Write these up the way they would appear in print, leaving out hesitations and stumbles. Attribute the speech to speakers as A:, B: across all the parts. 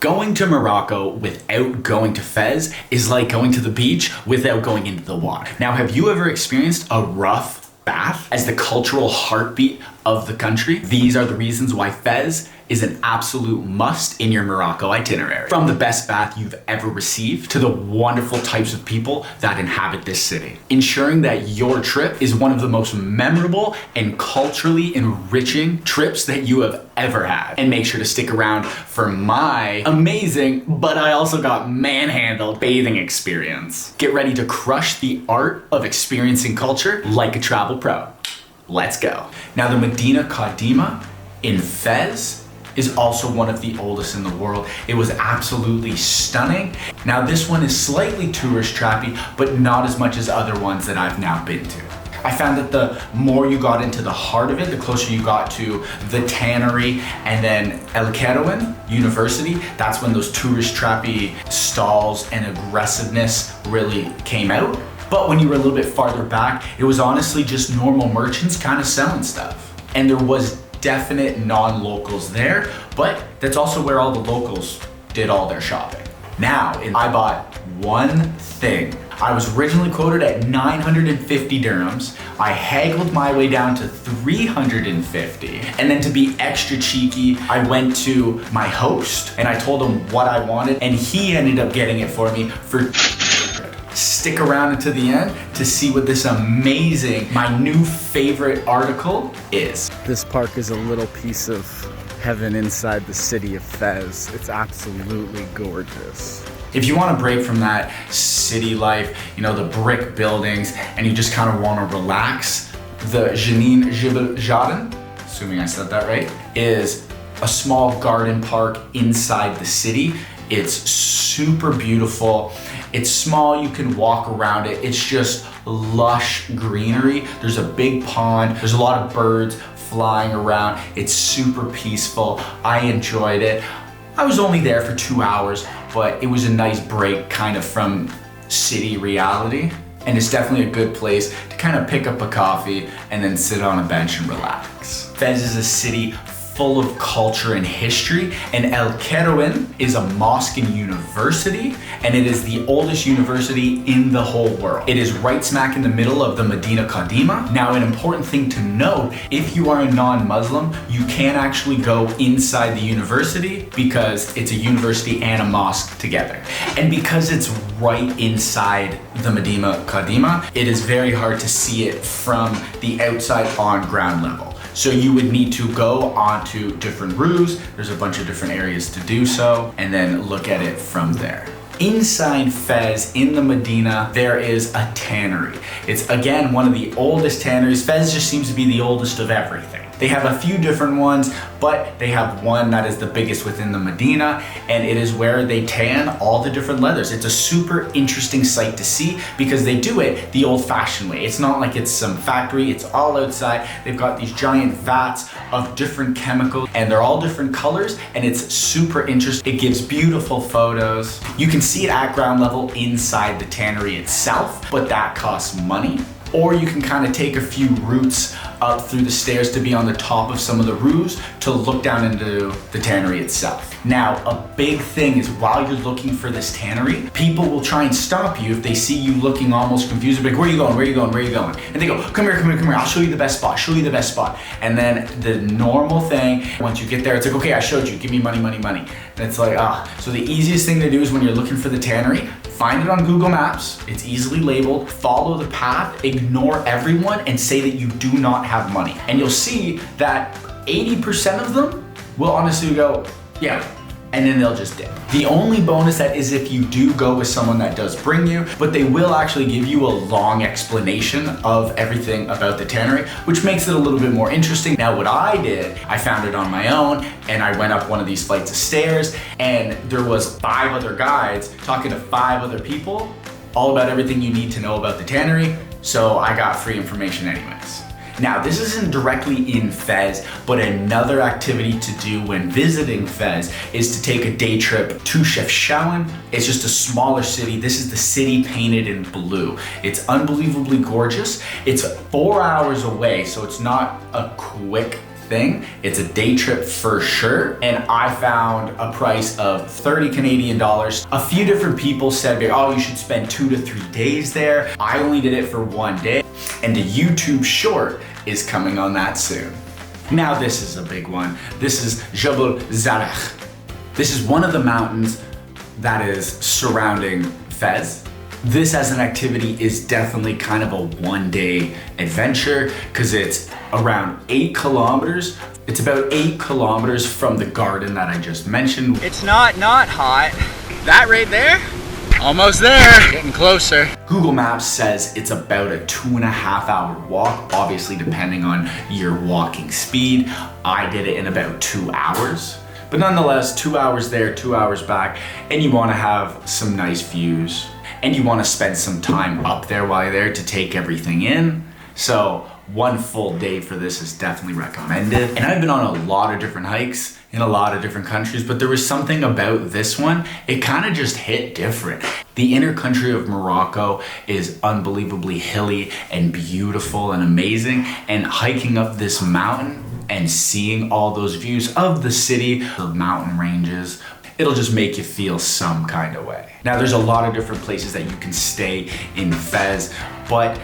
A: Going to Morocco without going to Fez is like going to the beach without going into the water. Now, have you ever experienced a rough bath as the cultural heartbeat of the country? These are the reasons why Fez is an absolute must in your Morocco itinerary. From the best bath you've ever received to the wonderful types of people that inhabit this city. Ensuring that your trip is one of the most memorable and culturally enriching trips that you have ever had. And make sure to stick around for my amazing, but I also got manhandled bathing experience. Get ready to crush the art of experiencing culture like a travel pro. Let's go. Now, the Medina Qadima in Fez is also one of the oldest in the world. It was absolutely stunning. Now, this one is slightly tourist trappy, but not as much as other ones that I've now been to. I found that the more you got into the heart of it, the closer you got to the Tannery and then al-Qarawiyyin University, that's when those tourist trappy stalls and aggressiveness really came out. But when you were a little bit farther back, it was honestly just normal merchants kind of selling stuff. And there was definite non-locals there, but that's also where all the locals did all their shopping. Now, I bought one thing. I was originally quoted at 950 dirhams. I haggled my way down to 350. And then to be extra cheeky, I went to my host and I told him what I wanted, and he ended up getting it for me for Stick around until the end to see what this amazing, my new favorite article is.
B: This park is a little piece of heaven inside the city of Fez. It's absolutely gorgeous.
A: If you want to break from that city life, you know, the brick buildings, and you just kind of want to relax, the Jardin, assuming I said that right, is a small garden park inside the city. It's super beautiful. It's small, you can walk around it. It's just lush greenery. There's a big pond. There's a lot of birds flying around. It's super peaceful. I enjoyed it. I was only there for 2 hours, but it was a nice break kind of from city reality. And it's definitely a good place to kind of pick up a coffee and then sit on a bench and relax. Fez is a city full of culture and history, and al-Qarawiyyin is a mosque and university, and it is the oldest university in the whole world. It is right smack in the middle of the Medina Qadima. Now, an important thing to note, if you are a non-Muslim, you can actually go inside the university because it's a university and a mosque together. And because it's right inside the Medina Qadima, it is very hard to see it from the outside on ground level. So you would need to go onto different roofs. There's a bunch of different areas to do so, and then look at it from there. Inside Fez, in the Medina, there is a tannery. It's again one of the oldest tanneries. Fez just seems to be the oldest of everything. They have a few different ones, but they have one that is the biggest within the Medina, and it is where they tan all the different leathers. It's a super interesting sight to see because they do it the old-fashioned way. It's not like it's some factory, it's all outside. They've got these giant vats of different chemicals, and they're all different colors, and it's super interesting. It gives beautiful photos. You can see it at ground level inside the tannery itself, but that costs money. Or you can kind of take a few routes up through the stairs to be on the top of some of the roofs to look down into the tannery itself. Now, a big thing is while you're looking for this tannery, people will try and stop you if they see you looking almost confused. Like, where are you going? Where are you going? Where are you going? And they go, come here, come here, come here. I'll show you the best spot. Show you the best spot. And then the normal thing, once you get there, it's like, okay, I showed you. Give me money, money, money. And it's like, So the easiest thing to do is when you're looking for the tannery, find it on Google Maps. It's easily labeled. Follow the path. Ignore everyone and say that you do not have money. And you'll see that 80% of them will honestly go, yeah, and then they'll just dip. The only bonus that is if you do go with someone that does bring you, but they will actually give you a long explanation of everything about the tannery, which makes it a little bit more interesting. Now, what I did, I found it on my own, and I went up one of these flights of stairs, and there was 5 other guides talking to 5 other people, all about everything you need to know about the tannery, so I got free information anyways. Now, this isn't directly in Fez, but another activity to do when visiting Fez is to take a day trip to Chefchaouen. It's just a smaller city. This is the city painted in blue. It's unbelievably gorgeous. It's 4 hours away, so it's not a quick thing. It's a day trip for sure. And I found a price of 30 Canadian dollars. A few different people said, oh, you should spend 2 to 3 days there. I only did it for 1 day. And a YouTube short is coming on that soon. Now this is a big one. This is Jabel Zalagh. This is one of the mountains that is surrounding Fez. This as an activity is definitely kind of a 1-day adventure because it's around 8 kilometers. It's about 8 kilometers from the garden that I just mentioned.
B: It's not hot. That right there, almost there, getting closer.
A: Google Maps says it's about a 2.5-hour walk, obviously depending on your walking speed. I did it in about 2 hours. But nonetheless, 2 hours there, 2 hours back, and you wanna have some nice views, and you wanna spend some time up there while you're there to take everything in. So 1 full day for this is definitely recommended. And I've been on a lot of different hikes in a lot of different countries, but there was something about this one, it kind of just hit different. The inner country of Morocco is unbelievably hilly and beautiful and amazing, and hiking up this mountain and seeing all those views of the city, the mountain ranges, it'll just make you feel some kind of way. Now there's a lot of different places that you can stay in Fez, but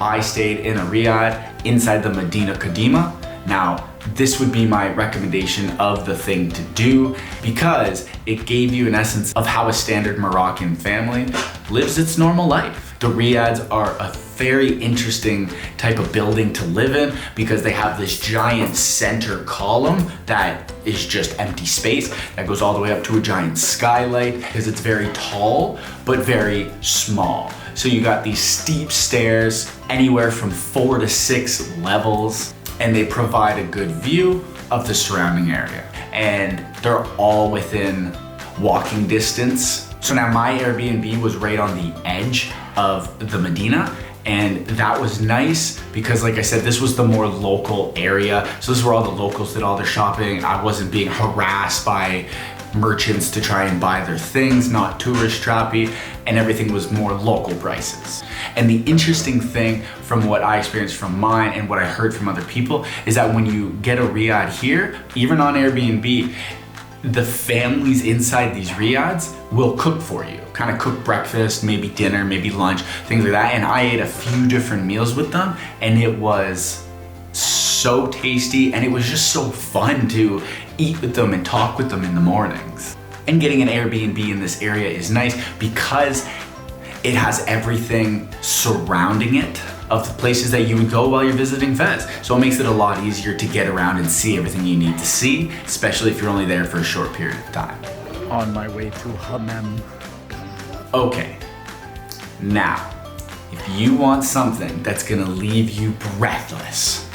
A: I stayed in a riad inside the Medina Qadima. Now, this would be my recommendation of the thing to do because it gave you an essence of how a standard Moroccan family lives its normal life. The riads are a very interesting type of building to live in because they have this giant center column that is just empty space that goes all the way up to a giant skylight because it's very tall but very small. So you got these steep stairs anywhere from 4 to 6 levels, and they provide a good view of the surrounding area. And they're all within walking distance. So now my Airbnb was right on the edge of the Medina, and that was nice because, like I said, this was the more local area. So this is where all the locals did all their shopping. I wasn't being harassed by merchants to try and buy their things, not tourist trappy, and everything was more local prices. And the interesting thing from what I experienced from mine and what I heard from other people is that when you get a riad here, even on Airbnb, the families inside these riads will cook for you, kind of cook breakfast, maybe dinner, maybe lunch, things like that. And I ate a few different meals with them, and it was so tasty, and it was just so fun to eat with them and talk with them in the mornings. And getting an Airbnb in this area is nice because it has everything surrounding it of the places that you would go while you're visiting Fez. So it makes it a lot easier to get around and see everything you need to see, especially if you're only there for a short period of time.
B: On my way to Hamaam.
A: Okay, now, if you want something that's gonna leave you breathless,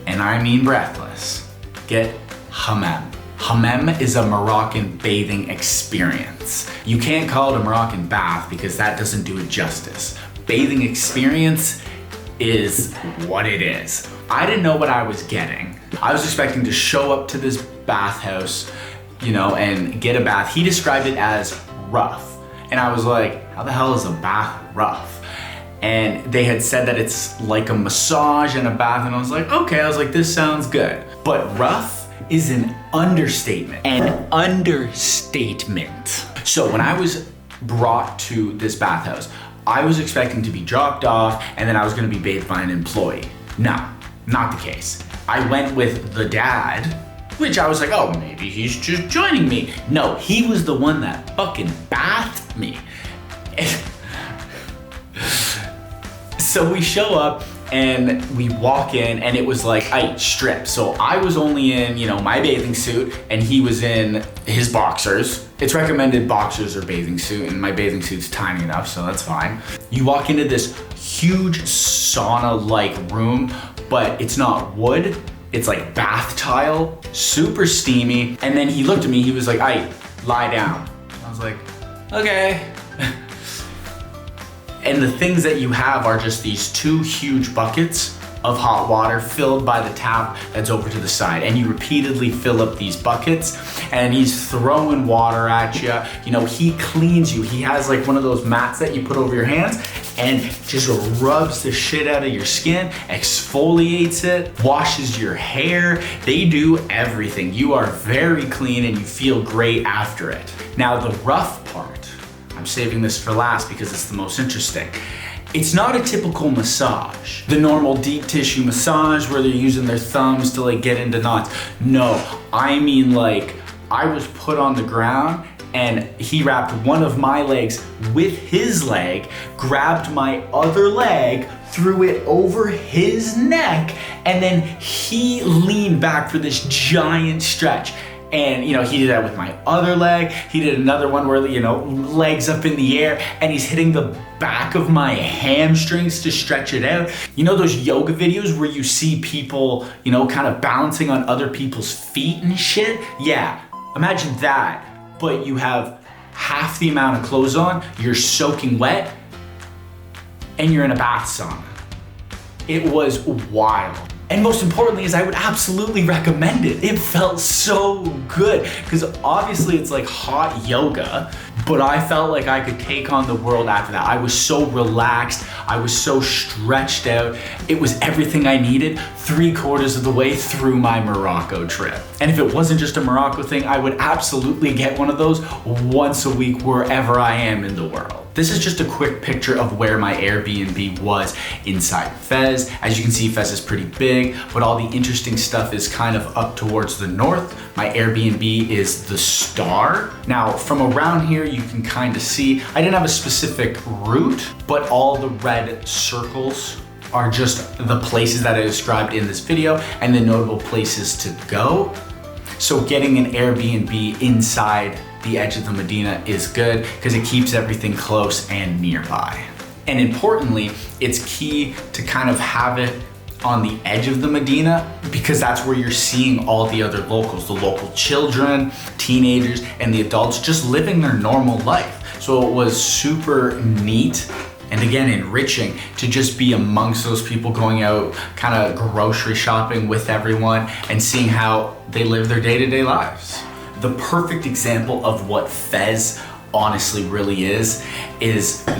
A: and I mean breathless, get Hamaam. Hamaam is a Moroccan bathing experience. You can't call it a Moroccan bath because that doesn't do it justice. Bathing experience is what it is. I didn't know what I was getting. I was expecting to show up to this bathhouse, you know, and get a bath. He described it as rough. And I was like, how the hell is a bath rough? And they had said that it's like a massage and a bath, and I was like, okay, I was like, this sounds good. But rough is an understatement. An understatement. So when I was brought to this bathhouse, I was expecting to be dropped off and then I was gonna be bathed by an employee. No, not the case. I went with the dad, which I was like, oh, maybe he's just joining me. No, he was the one that fucking bathed me. So we show up and we walk in and it was like, strip. So I was only in, you know, my bathing suit and he was in his boxers. It's recommended boxers or bathing suit, and my bathing suit's tiny enough, so that's fine. You walk into this huge sauna-like room, but it's not wood, it's like bath tile, super steamy. And then he looked at me, he was like, lie down. I was like, okay. And the things that you have are just these 2 huge buckets of hot water filled by the tap that's over to the side. And you repeatedly fill up these buckets and he's throwing water at you. You know, he cleans you. He has like one of those mats that you put over your hands and just rubs the shit out of your skin, exfoliates it, washes your hair. They do everything. You are very clean and you feel great after it. Now the rough part, I'm saving this for last because it's the most interesting. It's not a typical massage. The normal deep tissue massage where they're using their thumbs to like get into knots. No, I mean like I was put on the ground and he wrapped one of my legs with his leg, grabbed my other leg, threw it over his neck, and then he leaned back for this giant stretch. And you know, he did that with my other leg. He did another one where, you know, legs up in the air and he's hitting the back of my hamstrings to stretch it out. You know those yoga videos where you see people, you know, kind of balancing on other people's feet and shit? Yeah, imagine that, but you have half the amount of clothes on, you're soaking wet, and you're in a bath sauna. It was wild. And most importantly is I would absolutely recommend it. It felt so good because obviously it's like hot yoga, but I felt like I could take on the world after that. I was so relaxed. I was so stretched out. It was everything I needed 3/4 of the way through my Morocco trip. And if it wasn't just a Morocco thing, I would absolutely get one of those once a week wherever I am in the world. This is just a quick picture of where my Airbnb was inside Fez. As you can see, Fez is pretty big, but all the interesting stuff is kind of up towards the north. My Airbnb is the Star. Now, from around here, you can kind of see, I didn't have a specific route, but all the red circles are just the places that I described in this video and the notable places to go. So getting an Airbnb inside the edge of the Medina is good because it keeps everything close and nearby. And importantly, it's key to kind of have it on the edge of the Medina because that's where you're seeing all the other locals, the local children, teenagers, and the adults just living their normal life. So it was super neat and again, enriching to just be amongst those people going out kind of grocery shopping with everyone and seeing how they live their day-to-day lives. The perfect example of what Fez honestly really is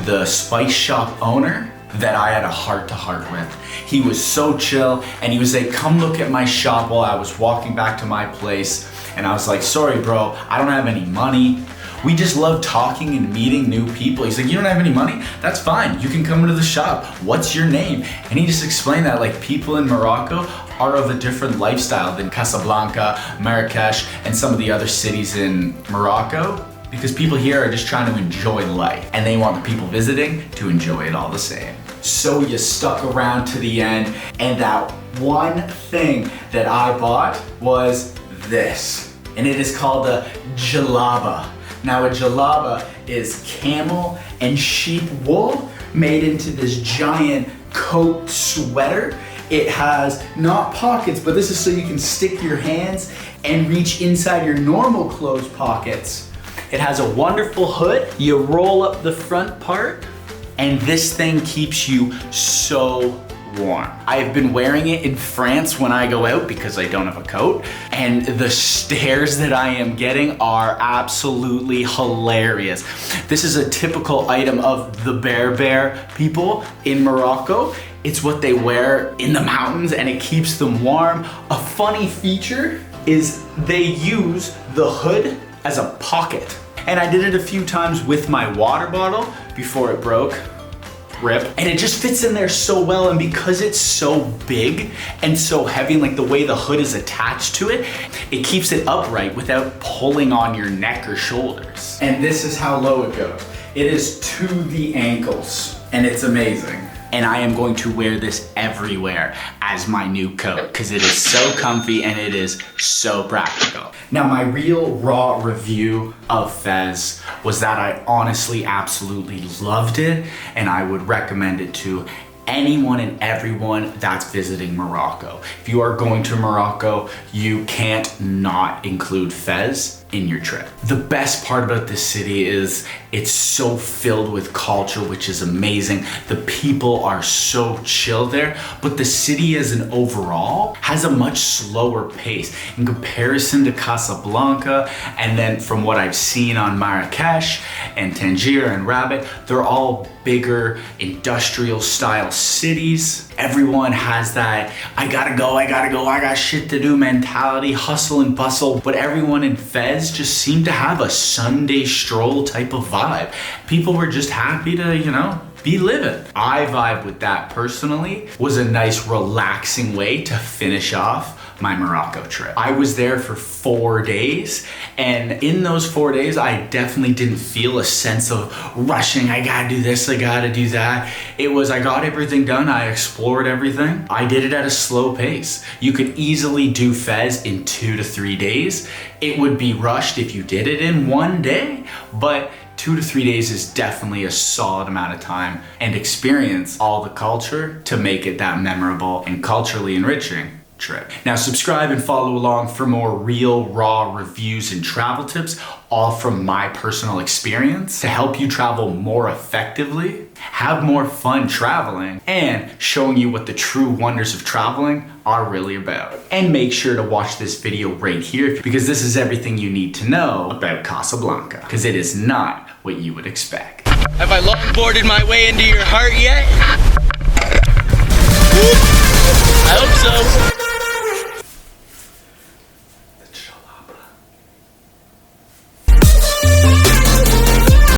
A: the spice shop owner that I had a heart-to-heart with. He was so chill and he was like, come look at my shop while I was walking back to my place. And I was like, sorry bro, I don't have any money. We just love talking and meeting new people. He's like, you don't have any money? That's fine, you can come into the shop. What's your name? And he just explained that like people in Morocco are of a different lifestyle than Casablanca, Marrakesh, and some of the other cities in Morocco, because people here are just trying to enjoy life and they want the people visiting to enjoy it all the same. So you stuck around to the end, and that one thing that I bought was this, and it is called a jalaba. Now a jalaba is camel and sheep wool made into this giant coat sweater. It has not pockets, but this is so you can stick your hands and reach inside your normal clothes pockets. It has a wonderful hood. You roll up the front part, and this thing keeps you so warm. I've been wearing it in France when I go out because I don't have a coat, and the stares that I am getting are absolutely hilarious. This is a typical item of the Berber people in Morocco. It's what they wear in the mountains and it keeps them warm. A funny feature is they use the hood as a pocket. And I did it a few times with my water bottle before it broke. Rip. And it just fits in there so well, and because it's so big and so heavy, and like the way the hood is attached to it, it keeps it upright without pulling on your neck or shoulders. And this is how low it goes. It is to the ankles, and it's amazing. And I am going to wear this everywhere as my new coat because it is so comfy and it is so practical. Now, my real raw review of Fez was that I honestly absolutely loved it, and I would recommend it to anyone and everyone that's visiting Morocco. If you are going to Morocco, you can't not include Fez. in your trip. The best part about this city is it's so filled with culture, which is amazing. The people are so chill there, but the city as an overall has a much slower pace in comparison to Casablanca. And then from what I've seen on Marrakesh and Tangier and Rabat, they're all bigger industrial style cities. Everyone has that I gotta go, I got shit to do mentality, hustle and bustle. But everyone in Fez just seemed to have a Sunday stroll type of vibe. People were just happy to, you know, be living. I vibe with that personally. Was a nice relaxing way to finish off my Morocco trip. I was there for 4 days, and in those 4 days, I definitely didn't feel a sense of rushing. I gotta do this, I gotta do that. It was, I got everything done, I explored everything. I did it at a slow pace. You could easily do Fez in 2 to 3 days. It would be rushed if you did it in 1 day, but 2 to 3 days is definitely a solid amount of time and experience all the culture to make it that memorable and culturally enriching trip. Now subscribe and follow along for more real, raw reviews and travel tips, all from my personal experience to help you travel more effectively, have more fun traveling, and showing you what the true wonders of traveling are really about. And make sure to watch this video right here, because this is everything you need to know about Casablanca, because it is not what you would expect.
C: Have I longboarded my way into your heart yet?